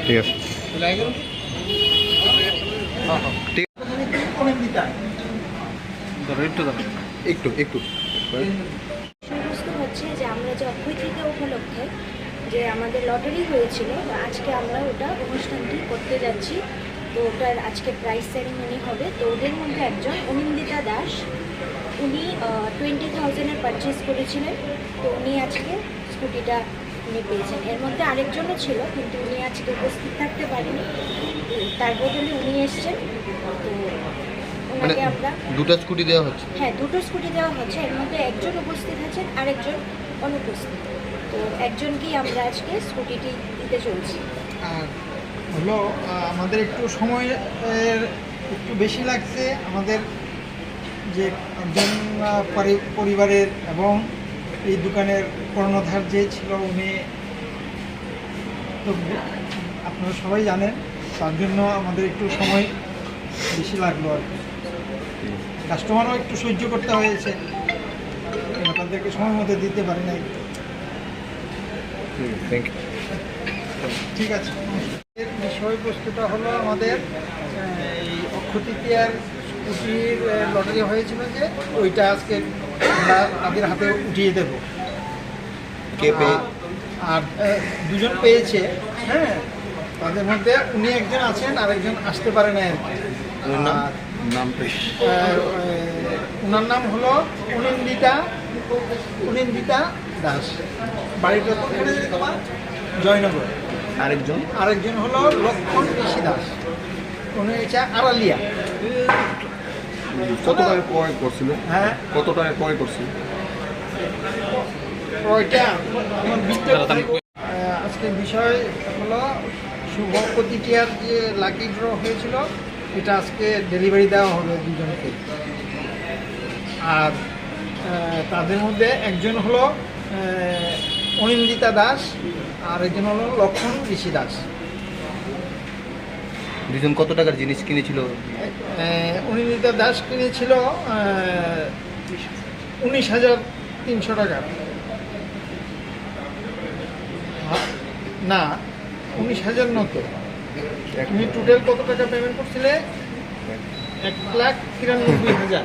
ঠিক আছে ঠিক একটু একটু সমস্ত হচ্ছে যে আমরা যে অক্ষয় তৃতীয়া উপলক্ষে যে আমাদের লটারি হয়েছিল, তো আজকে আমরা ওটা অনুষ্ঠানটি করতে যাচ্ছি। তো ওটার আজকে প্রাইজ সেরিমনি হবে। তো ওদের মধ্যে একজন অনিন্দিতা দাস, উনি 20,000-এর পারচেস করেছিলেন। তো উনি আজকে স্কুটিটা উনি পেয়েছেন। এর মধ্যে আরেকজনও ছিল, কিন্তু উনি আজকে উপস্থিত থাকতে পারেনি, তার বদলে উনি এসছেন। তো ওনাকে আমরা দুটো স্কুটি দেওয়া হচ্ছে। হ্যাঁ, দুটো স্কুটি দেওয়া হচ্ছে। এর মধ্যে একজন উপস্থিত আছেন, আরেকজন অনুপস্থিত। তো একজনকেই আমরা আজকে স্কুটিটি দিতে চলছি। আর হলো আমাদের একটু সময় একটু বেশি লাগছে। আমাদের যে একজন পরিবারের এবং এই দোকানের কর্ণধার যে ছিল উনি তো আপনারা সবাই জানেন, তার জন্য আমাদের একটু সময় বেশি লাগলো আর কি। কাস্টমারও একটু সহ্য করতে হয়েছে, তাদেরকে সময় মতো দিতে পারি নাই। Thank you. ঠিক আছে। এর বিষয়বস্তুটা হলো আমাদের এই অক্ষয় তৃতীয়ার স্কুটির লটারি হয়েছিল, যে ওইটা আজকে আমরা তাদের হাতে উঠিয়ে দেব। কে পেয়ে? আর দুজন পেয়েছে, হ্যাঁ, তাদের মধ্যে উনি একজন আছেন, আরেকজন আসতে পারে না আর কি। আর ওনার নাম হলো অনিন্দিতা দাস, বাড়িটা তো জয়নগর। আরেকজন হলো লক্ষণ ঋষি দাস, উনি হচ্ছে আড়ালিয়া। কত টাকা ক্রয় করছিল? হ্যাঁ, কত টাকা ক্রয় করছিল? ওইটা আমার আজকের বিষয় হলো শুভ প্রতিক্রিয়ার যে লাকি ড্র হয়েছিল, এটা আজকে ডেলিভারি দেওয়া হবে দুজনকে। আর তাদের মধ্যে একজন হলো অনিন্দিতা দাস, আর একজন হলো লক্ষণ ঋষি দাস। দুজন কত টাকার জিনিস কিনেছিল? অনিন্দিতা দাস কিনেছিল 19,300 টাকা। না, 19,000 নত। তুমি টোটাল কত টাকা পেমেন্ট করছিলে? 1,93,000।